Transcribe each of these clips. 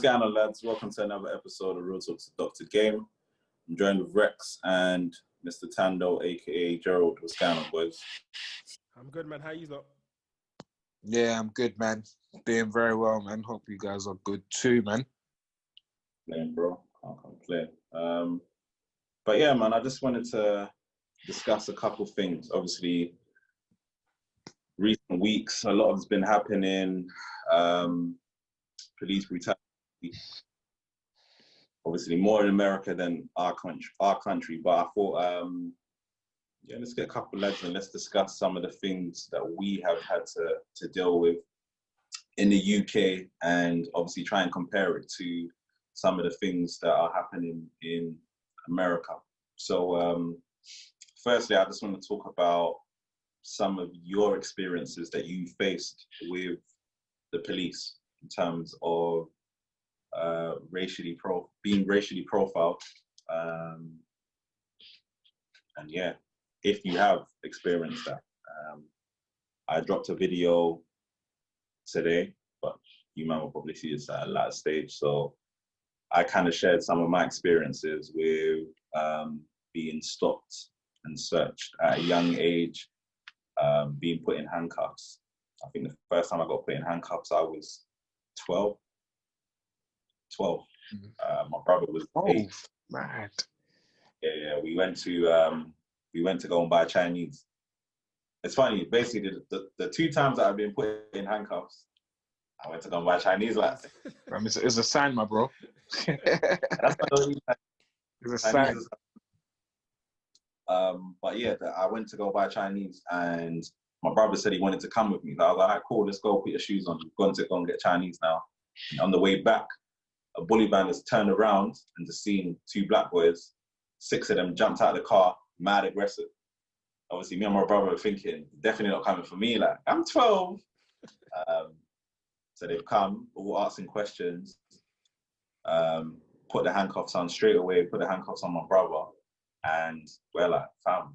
going on, lads? Welcome to another episode of Real Talks to Dr. Game. I'm joined with Wrexx and Mr Tandoh, aka Gerald. What's going on, boys? I'm good, man. How you lot? Yeah, I'm good, man. Doing very well, man. Hope you guys are good too, man. Playing, bro. Can't complain. But yeah, man, I just wanted to discuss a couple things. Obviously, recent weeks, a lot has been happening. Police brutality. Obviously, more in America than our country. But I thought, yeah, let's get a couple of lads and let's discuss some of the things that we have had to deal with in the UK, and obviously try and compare it to some of the things that are happening in America. So, firstly, I just want to talk about some of your experiences that you faced with the police in terms of being racially profiled, and yeah, if you have experienced that. I dropped a video today, but you might probably see this at a later stage. So I kind of shared some of my experiences with being stopped and searched at a young age, being put in handcuffs. I think the first time I got put in handcuffs, I was 12. My brother was 8. Mad. Yeah. We went to go and buy Chinese. It's funny, basically the 2 times that I've been put in handcuffs, I went to go and buy Chinese. Like, It's a sign, my bro. that's not the only time. It's a sign. But yeah, I went to go buy Chinese, and my brother said he wanted to come with me. So I was like, all right, cool, let's go put your shoes on. We've gone to go and get Chinese now. And on the way back, a bully band has turned around and just seen 2 black boys. 6 of them jumped out of the car, mad aggressive. Obviously, me and my brother were thinking, definitely not coming for me. Like, I'm 12. So they've come, all asking questions, put the handcuffs on straight away, put the handcuffs on my brother. And we're like, fam,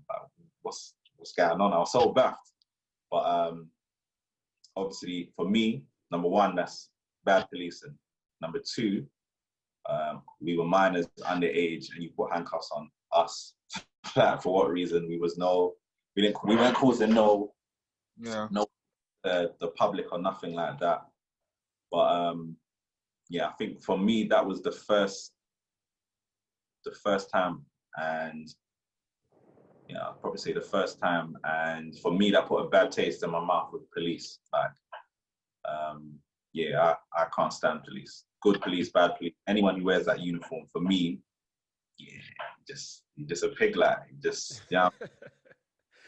what's going on? I was so baffed. But obviously, for me, number 1, that's bad policing. Number 2, we were minors, underage, and you put handcuffs on us. For what reason? We weren't causing no the public or nothing like that. But yeah, I think for me that was the first time, and yeah, I'll probably say the first time, and for me that put a bad taste in my mouth with police. Like, yeah, I can't stand police. Good police, bad police. Anyone who wears that uniform, for me, yeah, you're just a pig, like, just, yeah.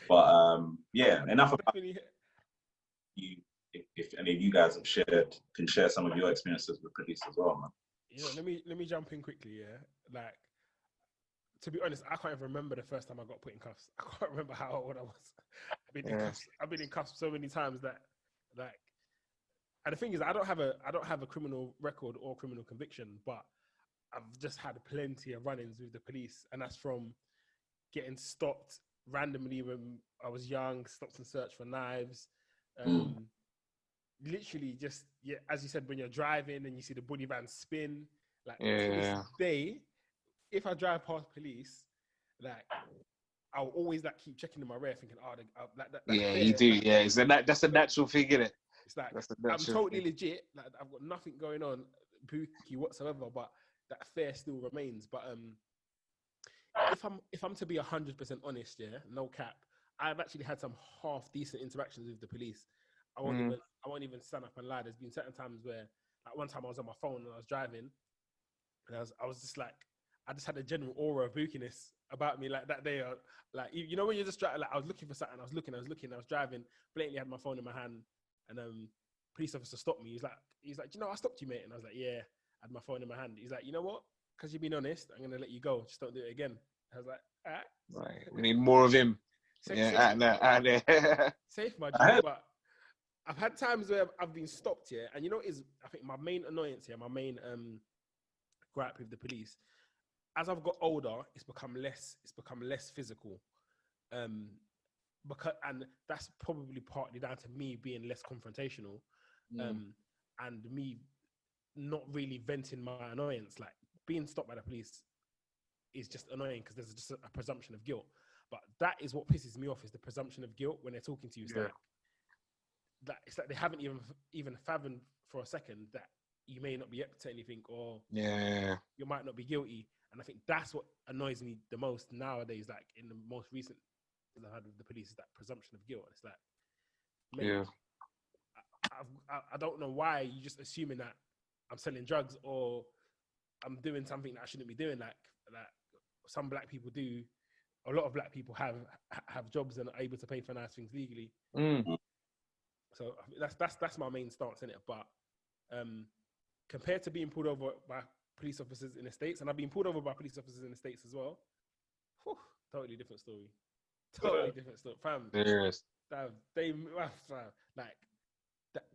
But yeah, enough about you. If any of you guys can share some of your experiences with police as well, man. You know, let me jump in quickly. Yeah, like, to be honest, I can't even remember the first time I got put in cuffs. I can't remember how old I was. I've been in cuffs so many times that, like, and the thing is, I don't have a criminal record or criminal conviction, but I've just had plenty of run-ins with the police, and that's from getting stopped randomly when I was young, stopped and searched for knives. Literally, just, yeah, as you said, when you're driving and you see the bully van spin, like, to this day, if I drive past police, like, I'll always like keep checking in my rear, thinking, yeah, you do. Yeah, that's a natural thing, isn't it? It's like, I'm totally legit. Like, I've got nothing going on, bookie whatsoever, but that fear still remains. But if I'm to be 100% honest, yeah, no cap, I've actually had some half decent interactions with the police. I won't even stand up and lie. There's been certain times where, like, one time I was on my phone and I was driving, and I was just like, I just had a general aura of bookiness about me, like, that day. Like, you know, when you're just driving, like, I was looking for something, I was driving, blatantly had my phone in my hand, and police officer stopped me. He's like, you know, I stopped you, mate. And I was like, yeah, I had my phone in my hand. He's like, you know what? Because you've been honest, I'm gonna let you go. Just don't do it again. I was like, all right. Right. We need more of him. Out there. Safe, my G. But I've had times where I've been stopped here, and you know, I think my main annoyance here, my main gripe with the police, as I've got older, it's become less physical, and that's probably partly down to me being less confrontational, and me not really venting my annoyance. Like being stopped by the police is just annoying because there's just a presumption of guilt. But that is what pisses me off, is the presumption of guilt when they're talking to you. It's it's like they haven't even fathomed for a second that you may not be up to anything, or you might not be guilty. And I think that's what annoys me the most nowadays. Like in the most recent I've had with the police, is that presumption of guilt. It's like, mate, I don't know why you just assuming that I'm selling drugs or I'm doing something that I shouldn't be doing. Like some black people do. A lot of black people have jobs and are able to pay for nice things legally. So that's my main stance in it. But compared to being pulled over by police officers in the States, and I've been pulled over by police officers in the States as well. Whew, totally different story. Totally different story, fam. Serious. Like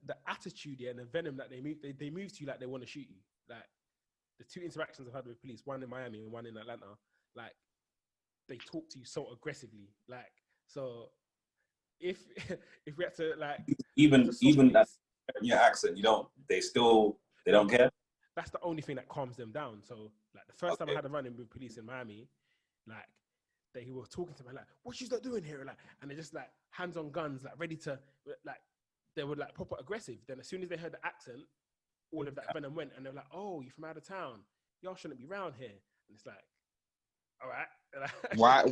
the attitude and the venom that they move to you, like they want to shoot you. Like the two interactions I've had with police, one in Miami and one in Atlanta, like they talk to you so aggressively. Like, so if we had to like even that your accent, they don't care. That's the only thing that calms them down. So like the first time I had a run-in with police in Miami, like they were talking to me like, "What you not doing here?" Like, and they're just like hands on guns, like ready to like, they were like proper aggressive. Then as soon as they heard the accent, all of that venom went, and they're like, "Oh, you're from out of town. Y'all shouldn't be around here." And it's like, all right.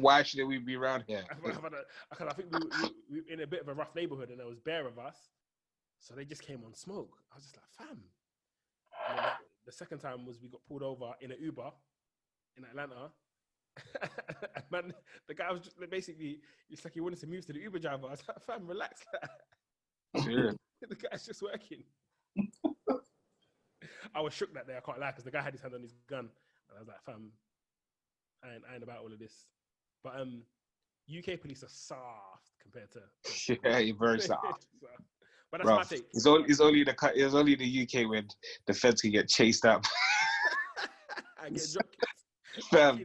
Why shouldn't we be around here? I think we were in a bit of a rough neighborhood, and there was bare of us, so they just came on smoke. I was just like, fam. And then the second time was we got pulled over in an Uber in Atlanta. And man, the guy was just basically, it's like he wanted to move to the Uber driver. I was like, fam, relax. Sure. The guy's just working. I was shook that day, I can't lie, because the guy had his hand on his gun, and I was like, fam, I ain't about all of this. But UK police are soft compared to yeah, you're very soft. But that's my take. It's only the UK when the feds can get chased up. And get dropped. Fam.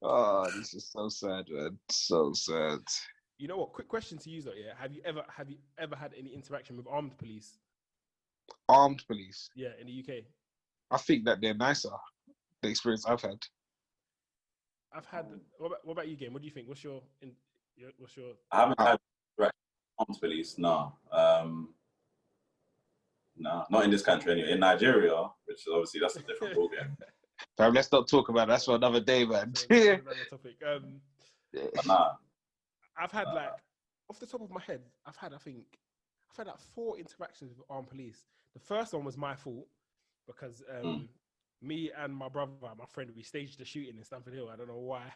Oh, this is so sad, man. So sad. You know what? Quick question to you though, yeah. Have you ever had any interaction with armed police? Armed police? Yeah, in the UK. I think that they're nicer. The experience I've had. I've had. What about you, Game? What do you think? What's your? I haven't had armed police. No, no, not in this country anyway. In Nigeria, which is obviously that's a different ballgame. Fam, let's not talk about that. That's for another day, man. Another topic. Nah. I've had like off the top of my head, I've had like 4 interactions with armed police. The first one was my fault because me and my brother, my friend, we staged the shooting in Stamford Hill. I don't know why.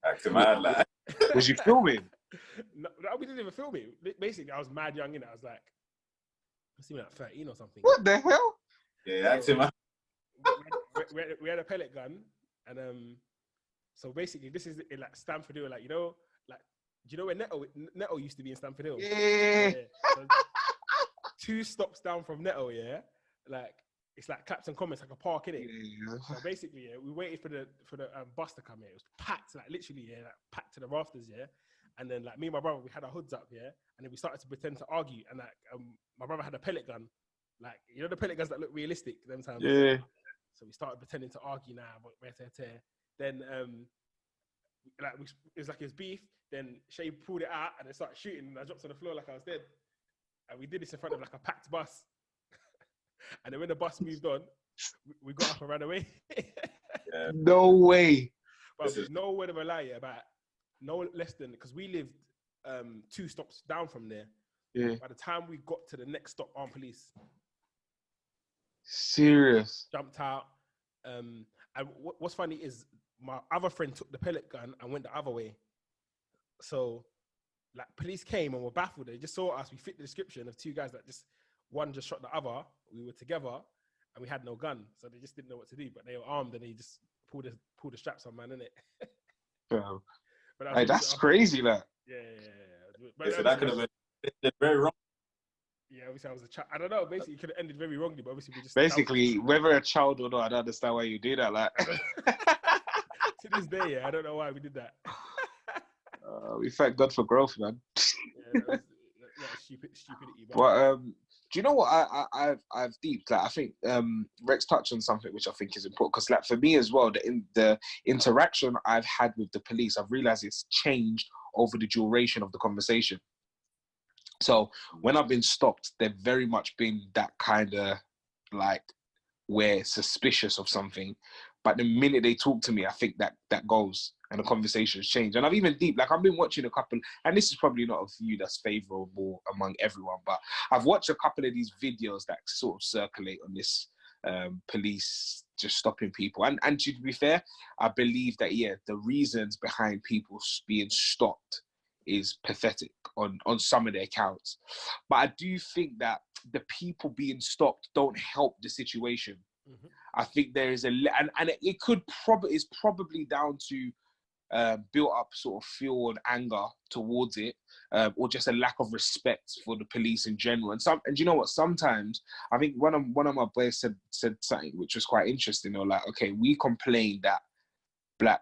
Acting mad, like. Was you filming? No, we didn't even film it. Basically, I was mad young in it. I was like, I was like 13 or something. What the hell? Yeah, acting mad. We had a pellet gun, and so basically, this is in like Stamford Hill, like do you know where Netto used to be in Stamford Hill? Yeah. So 2 stops down from Netto, yeah. Like it's like Clapton Commons, like a park in it. Yeah. So basically, yeah, we waited for the bus to come here. It was packed, like literally, yeah, like packed to the rafters, yeah. And then like me and my brother, we had our hoods up, yeah. And then we started to pretend to argue, and like my brother had a pellet gun, like the pellet guns that look realistic them times. Yeah. So we started pretending to argue now, but then it was beef. Then Shay pulled it out and it started shooting, and I dropped on the floor like I was dead. And we did this in front of like a packed bus. And then when the bus moved on, we got up and ran away. Yeah. No way. But no word of a lie about no less than, because we lived 2 stops down from there. Yeah. By the time we got to the next stop, armed police Serious. jumped out. And what's funny is my other friend took the pellet gun and went the other way. So, like, police came and were baffled. They just saw us. We fit the description of 2 guys that one just shot the other. We were together and we had no gun. So they just didn't know what to do. But they were armed and they just pulled the straps on, man, innit? Yeah. But hey, that's crazy, like. Yeah. But, so that could have been very wrong. Yeah, obviously I was a child. I don't know. Basically, it could have ended very wrongly, but obviously we just... Basically, whether a child or not, I don't understand why you do that, like. To this day, yeah, I don't know why we did that. We thank God for growth, man. Yeah, that was stupidity. But Do you know what I've deeped? Like, I think Wrexx touched on something which I think is important, because like for me as well, the interaction I've had with the police, I've realized it's changed over the duration of the conversation. So when I've been stopped, they've very much been that kind of like, we're suspicious of something, but the minute they talk to me, I think that goes and the conversations change. And I've even I've been watching a couple, and this is probably not a view that's favorable among everyone, but I've watched a couple of these videos that sort of circulate on this police just stopping people. And to be fair, I believe that, yeah, the reasons behind people being stopped is pathetic on some of their accounts. But I do think that the people being stopped don't help the situation. Mm-hmm. I think there is and it could is probably down to built up sort of fuel and anger towards it, or just a lack of respect for the police in general. And you know what? Sometimes I think one of my boys said something which was quite interesting. They were like, okay, we complain that black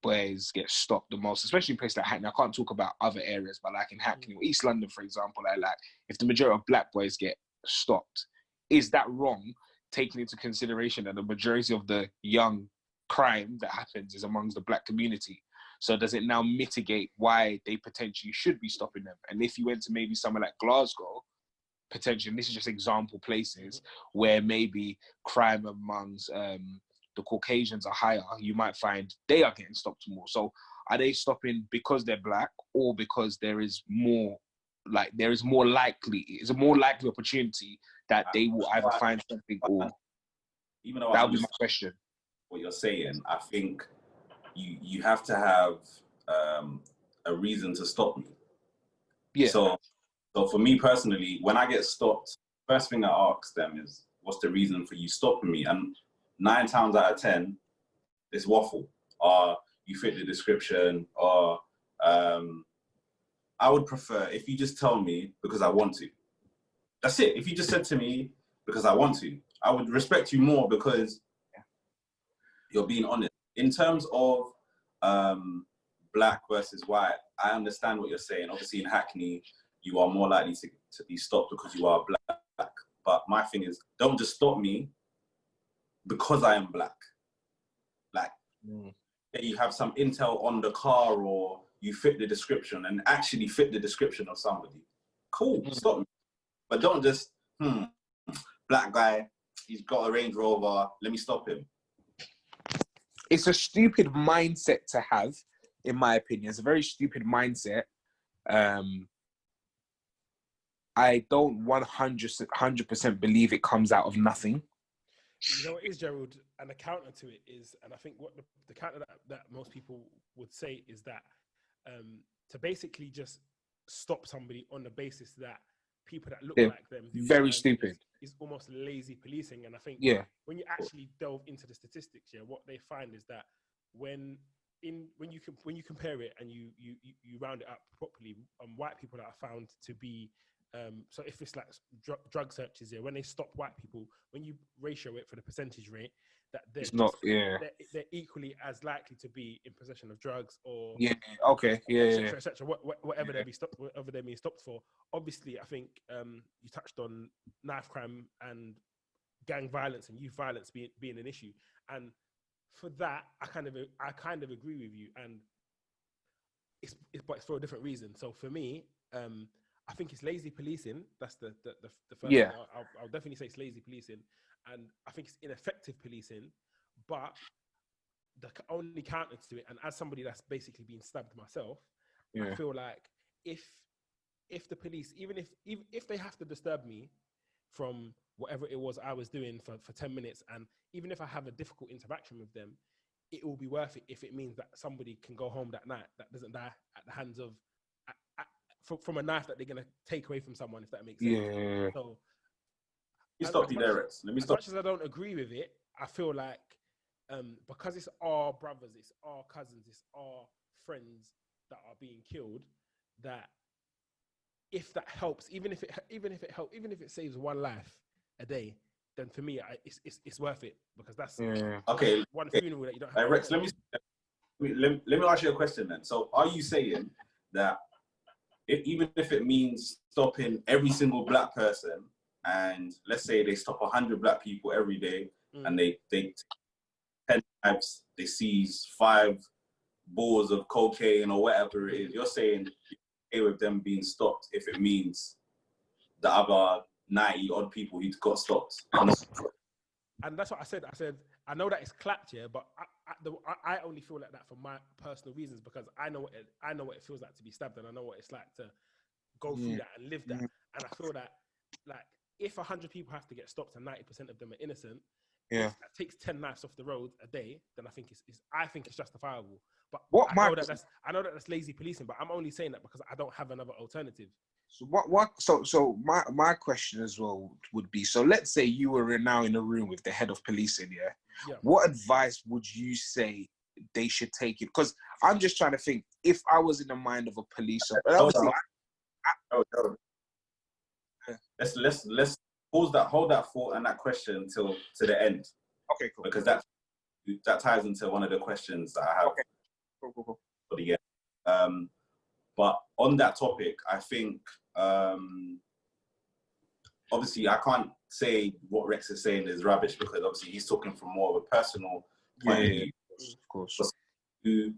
boys get stopped the most, especially in places like Hackney. I can't talk about other areas, but like in Hackney or East London, for example, like if the majority of black boys get stopped, is that wrong, taking into consideration that the majority of the young crime that happens is amongst the black community? So does it now mitigate why they potentially should be stopping them? And if you went to maybe somewhere like Glasgow, potentially, and this is just example places where maybe crime amongst the Caucasians are higher, you might find they are getting stopped more. So are they stopping because they're black, or because it's a more likely opportunity that they will either find something, or even though that would be my question. What you're saying, I think you have to have a reason to stop me. Yeah. So for me personally, when I get stopped, first thing I ask them is, what's the reason for you stopping me? And 9 times out of 10, it's waffle, or you fit the description, or I would prefer if you just tell me because I want to. That's it. If you just said to me because I want to, I would respect you more because you're being honest. In terms of black versus white, I understand what you're saying. Obviously in Hackney, you are more likely to be stopped because you are black. But my thing is, don't just stop me because I am black. Like, you have some intel on the car, or you fit the description and actually fit the description of somebody. Cool, stop me. But don't just, black guy, he's got a Range Rover, let me stop him. It's a stupid mindset to have, in my opinion. It's a very stupid mindset. I don't 100% believe it comes out of nothing. You know what is, Gerald? And the counter to it is, and I think what the counter that most people would say is that to basically just stop somebody on the basis that people that look like them do very stupid is almost lazy policing. And I think when you actually delve into the statistics, what they find is that when you compare it and you round it up properly, white people that are found to be so if it's like drug searches, when they stop white people, when you ratio it for the percentage rate, that they're equally as likely to be in possession of drugs or etc. Whatever they're being stopped for. Obviously, I think you touched on knife crime and gang violence and youth violence being an issue, and for that, I kind of agree with you, and but it's for a different reason. So for me, I think it's lazy policing. That's the first thing. I'll definitely say it's lazy policing, and I think it's ineffective policing. But the only counter to it, and as somebody that's basically been stabbed myself, I feel like if the police, even if they have to disturb me from whatever it was I was doing for 10 minutes, and even if I have a difficult interaction with them, it will be worth it if it means that somebody can go home that night that doesn't die at the hands of from a knife that they're gonna take away from someone, if that makes sense. Yeah. So stop you there, Wrexx. Let me stop. As much as I don't agree with it, I feel like because it's our brothers, it's our cousins, it's our friends that are being killed, that if that helps, even if it saves one life a day, then for me, it's worth it, because that's one funeral that you don't have. Wrexx, let me ask you a question then. So are you saying that even if it means stopping every single black person and let's say they stop 100 black people every day, and they 10 times they seize 5 balls of cocaine or whatever it is, you're saying you're okay with them being stopped if it means the other 90 odd people who got stopped. And that's what I said. I said, I know that it's clapped, yeah, but I only feel like that for my personal reasons, because I know what it feels like to be stabbed, and I know what it's like to go through that and live that. And I feel that, like, if 100 people have to get stopped and 90% of them are innocent, if that takes 10 knives off the road a day, then I think it's justifiable. But I know that that's lazy policing, but I'm only saying that because I don't have another alternative. So so my question as well would be, so let's say you were now in a room with the head of policing, yeah. What advice would you say they should take it? Because I'm just trying to think, if I was in the mind of a police officer, let's hold that thought and that question to the end. Okay, cool. Because that ties into one of the questions that I have. Okay. Cool. For the end. But on that topic, I think obviously I can't say what Wrexx is saying is rubbish, because obviously he's talking from more of a personal point of view. Of course. Who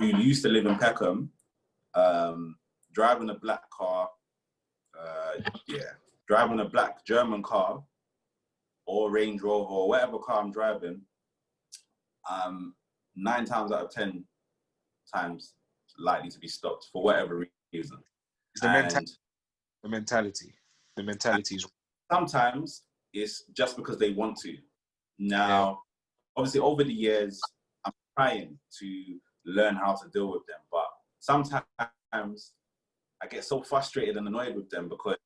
used to live in Peckham, driving a black car, driving a black German car or Range Rover or whatever car I'm driving, 9 times out of 10 times likely to be stopped for whatever reason. It's the mentality is... Sometimes it's just because they want to. Now, obviously over the years, I'm trying to learn how to deal with them, but sometimes I get so frustrated and annoyed with them, because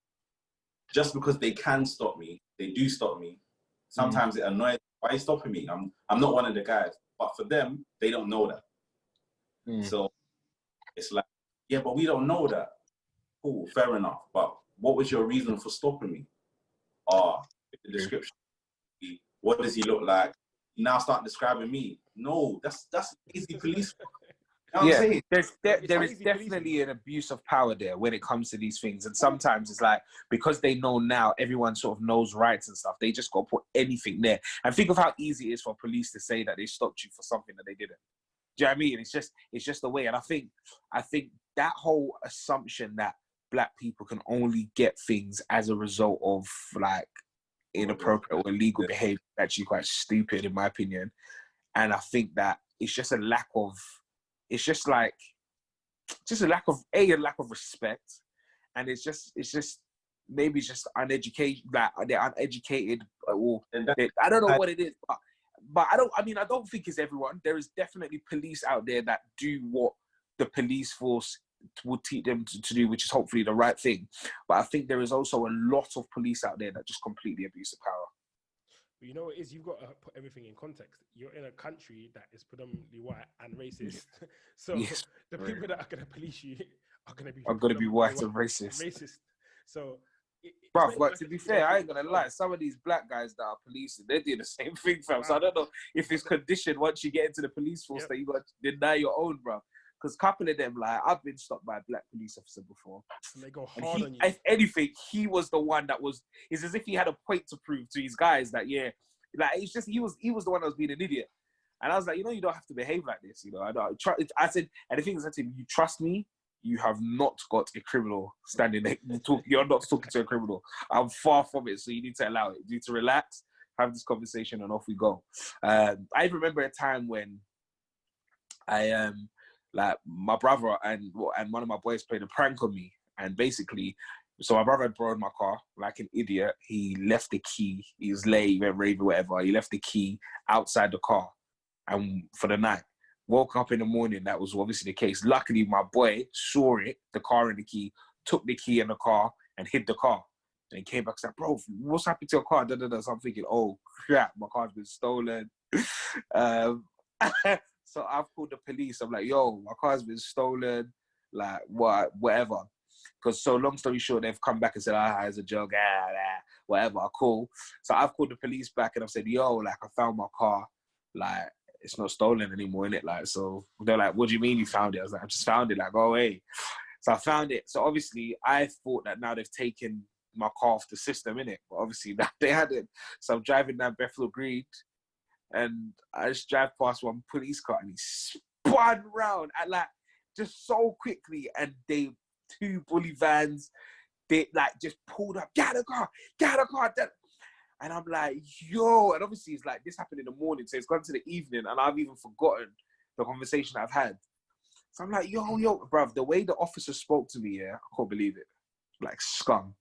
just because they can stop me, they do stop me. Sometimes it annoys me. Why are you stopping me? I'm not one of the guys. But for them, they don't know that. So it's like, yeah, but we don't know that. Cool, fair enough. But what was your reason for stopping me? The description. What does he look like? You now start describing me. No, that's easy police. You know what I'm saying? There is definitely an abuse of power there when it comes to these things. And sometimes it's like, because they know now, everyone sort of knows rights and stuff, they just got to put anything there. And think of how easy it is for police to say that they stopped you for something that they didn't. Do you know what I mean? It's just the way. And I think that whole assumption that black people can only get things as a result of like inappropriate or illegal behavior is actually quite stupid, in my opinion. And I think that it's just a lack of, it's just a lack of respect, and it's just maybe just uneducated, like they're uneducated, or I don't know what it is, but I don't think it's everyone. There is definitely police out there that do what the police force would teach them to do, which is hopefully the right thing. But I think there is also a lot of police out there that just completely abuse the power. But you know what it is? You've got to put everything in context. You're in a country that is predominantly white and racist. So the people that are going to police you are going to be white and racist. So, bro, but to be fair, I ain't going to lie. Some of these black guys that are policing, they're doing the same thing, fam. So I don't know if it's conditioned once you get into the police force that you got to deny your own, bro. Because a couple of them, like, I've been stopped by a black police officer before. And they go hard on you. If anything, he was the one that was... It's as if he had a point to prove to his guys that, like, it's just... He was the one that was being an idiot. And I was like, you don't have to behave like this, I said, and the thing is, I said to him, you trust me? You have not got a criminal standing there. You're not talking to a criminal. I'm far from it, so you need to allow it. You need to relax, have this conversation, and off we go. I remember a time when like my brother and one of my boys played a prank on me, and basically, so my brother had borrowed my car like an idiot. He left the key. He was late, he went raving, whatever. He left the key outside the car, and for the night. Woke up in the morning, that was obviously the case. Luckily, my boy saw it, the car and the key, took the key in the car and hid the car. And he came back and said, bro, what's happened to your car? So I'm thinking, oh crap, my car's been stolen. So I've called the police. I'm like, yo, my car's been stolen, like whatever. Because so long story short, they've come back and said, it's a joke, whatever, cool. So I've called the police back and I've said, yo, like, I found my car, like, it's not stolen anymore, innit? Like, so they're like, what do you mean you found it? I was like, I just found it, like, oh, hey. So I found it. So obviously I thought that now they've taken my car off the system, innit? But obviously that they hadn't. So I'm driving down Bethnal Green, and I just drive past one police car, and he spun round at like just so quickly, and they 2 bully vans, they like just pulled up, get out of the car. And I'm like, yo, and obviously it's like this happened in the morning, so it's gone to the evening, and I've even forgotten the conversation I've had. So I'm like, yo, bruv, the way the officer spoke to me, yeah, I can't believe it. Like scum.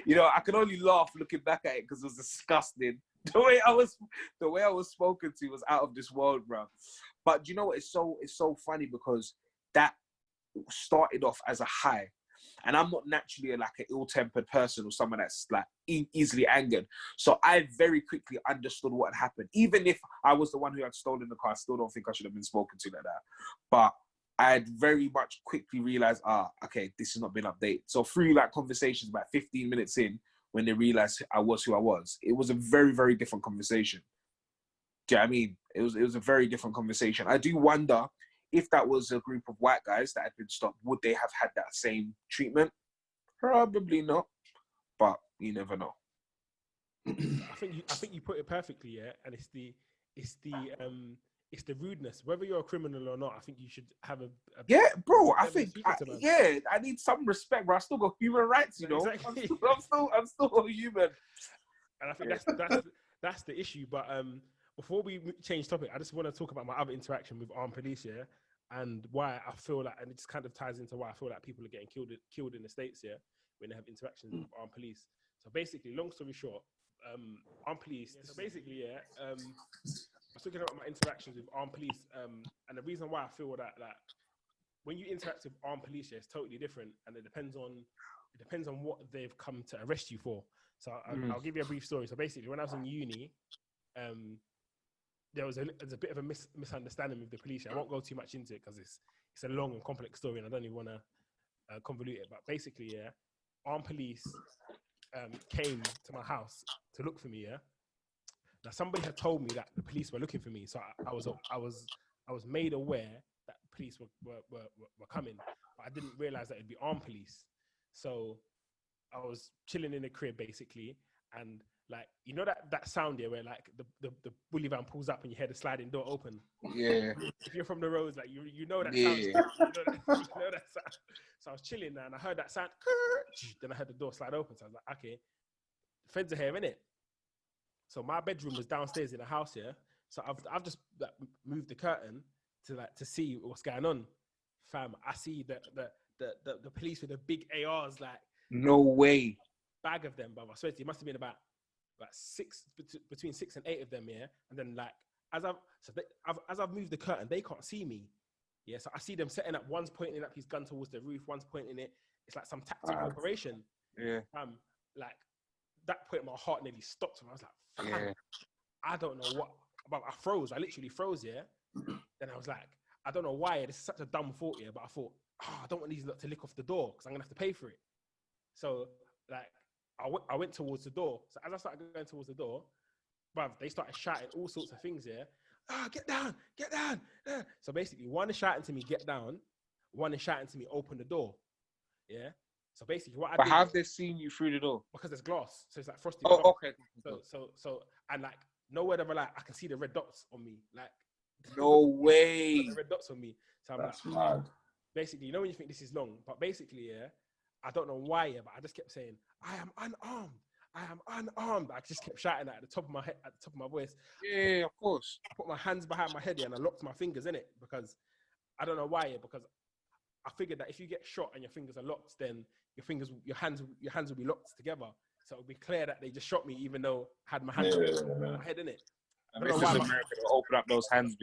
You know, I can only laugh looking back at it because it was disgusting. The way I was spoken to was out of this world, bruv. But you know what? It's so funny because that started off as a high. And I'm not naturally like an ill-tempered person or someone that's like easily angered. So I very quickly understood what had happened. Even if I was the one who had stolen the car, I still don't think I should have been spoken to like that. But I had very much quickly realized, okay, this has not been updated. So through like conversations about 15 minutes in, when they realized I was who I was, it was a very, very different conversation. Do you know what I mean? It was a very different conversation. I do wonder if that was a group of white guys that had been stopped, would they have had that same treatment? Probably not, but you never know. I think you put it perfectly, yeah. And it's the rudeness. Whether you're a criminal or not, I think you should have a yeah, bro. I need some respect, bro. I still got human rights, you know. Exactly. I'm still a human. And I think that's the issue. But before we change topic, I just want to talk about my other interaction with armed police, yeah, and why I feel like, and it just kind of ties into why I feel like people are getting killed in the States, yeah, when they have interactions with armed police. So basically, long story short, armed police. So basically, yeah, I was talking about my interactions with armed police, and the reason why I feel that when you interact with armed police, yeah, it's totally different, and it depends on what they've come to arrest you for. So I'll give you a brief story. So basically, when I was in uni, there was a bit of a misunderstanding with the police. I won't go too much into it because it's a long and complex story, and I don't even want to convolute it. But basically, yeah, armed police came to my house to look for me. Yeah, now somebody had told me that the police were looking for me, so I was made aware that police were coming, but I didn't realize that it'd be armed police. So I was chilling in the crib basically, and like, you know that sound there where like the bully van pulls up and you hear the sliding door open. Yeah. If you're from the roads, like you know that sound. You know that sound. So I was chilling there and I heard that sound. Then I heard the door slide open. So I was like, okay, the feds are here, innit? So my bedroom was downstairs in the house here. So I've just like, moved the curtain to see what's going on. Fam, I see the police with the big ARs, like, no way, bag of them, but I swear to you, it must have been about between 6 and 8 of them, yeah. And then like as I've moved the curtain, they can't see me, yeah. So I see them setting up. One's pointing up his gun towards the roof. One's pointing it. It's like some tactical operation. Yeah. Like that point, my heart nearly stopped. And I was like, yeah. I don't know what. But I froze. I literally froze, yeah. Then I was like, I don't know why. This is such a dumb thought, yeah. But I thought, I don't want these lot to lick off the door because I'm gonna have to pay for it. So like, I went towards the door. So as I started going towards the door, bruv, they started shouting all sorts of things, yeah. Get down, get down. So basically, one is shouting to me, get down. One is shouting to me, open the door. Yeah. So basically, what I did. But how have they seen you through the door? Because there's glass, so it's like frosted. Oh, glass. okay. So, and like nowhere ever like I can see the red dots on me, like. No way. The red dots on me. So I'm That's like, mad. Basically, you know when you think this is long, but basically, yeah, I don't know why, yeah, but I just kept saying, I am unarmed. I am unarmed. I just kept shouting at the top of my head, at the top of my voice. Yeah, of course. I put my hands behind my head, yeah, and I locked my fingers in it because I don't know why, yeah, because I figured that if you get shot and your fingers are locked, then your hands will be locked together. So it'll be clear that they just shot me, even though I had my hands on my head in it. And this is America. They'll open up those hands,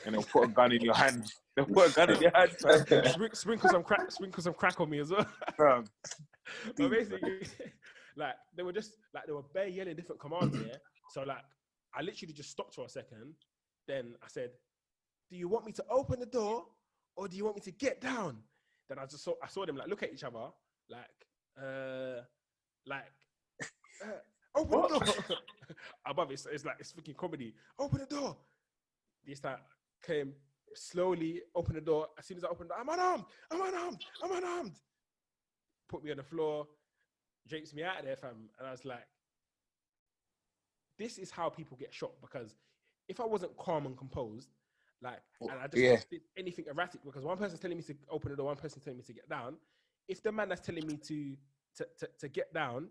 and they'll put a gun in your hand. They'll put a gun in your hand. Sprinkle some crack on me as well. But basically, like they were bare yelling different commands here. So like I literally just stopped for a second. Then I said, "Do you want me to open the door, or do you want me to get down?" Then I saw them like look at each other, open the door. Above it's like it's freaking comedy. Open the door. This time came slowly. Open the door. As soon as I opened, I'm unarmed. Put me on the floor. drapes me out of there, fam. And I was like, this is how people get shot. Because if I wasn't calm and composed, like, and I just did anything erratic, because one person's telling me to open the door, one person's telling me to get down. If the man that's telling me to get down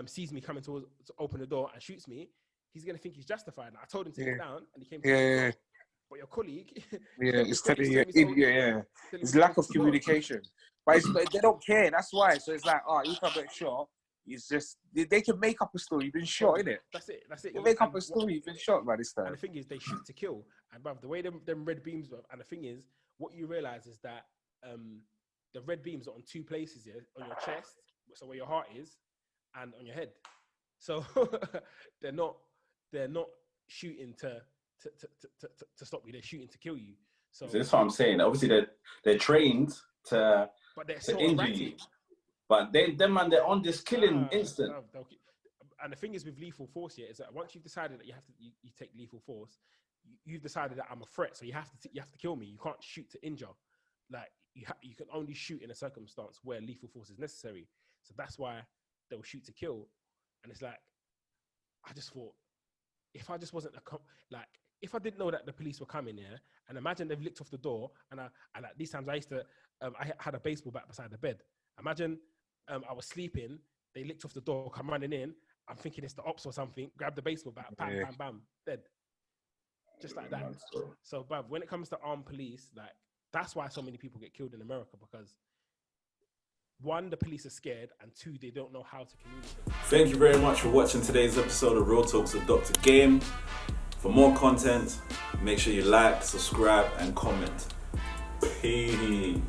sees me coming to open the door and shoots me, he's gonna think he's justified. And I told him to get down, and he came to the door. But your colleague, it's telling you, it's lack of communication. But they don't care. That's why. So it's like, oh, if I get shot, it's just they can make up a story. You've been shot, innit? That's it. You make up a story. You've been shot by this time. And the thing is, they shoot to kill. And bruv, the way them red beams were, and the thing is, what you realize is that the red beams are on two places here, on your chest, so where your heart is, and on your head. So they're not shooting to stop you. They're shooting to kill you. So that's what I'm saying. Obviously, they're trained to injure you. But them man, they're on this killing instant. And the thing is with lethal force here is that once you've decided that you take lethal force, you've decided that I'm a threat, so you have to kill me. You can't shoot to injure. Like you can only shoot in a circumstance where lethal force is necessary. So that's why they'll shoot to kill. And it's like, I just thought, if I just wasn't if I didn't know that the police were coming here, and imagine they've licked off the door, and like these times I used to, I had a baseball bat beside the bed. Imagine I was sleeping, they licked off the door, come running in. I'm thinking it's the ops or something. Grab the baseball bat, bam, bam, bam, dead, just like that. So, bruv, when it comes to armed police, like that's why so many people get killed in America, because one, the police are scared, and two, they don't know how to communicate. Thank you very much for watching today's episode of Real Talks with Dr. Game. For more content, make sure you like, subscribe, and comment. Peace.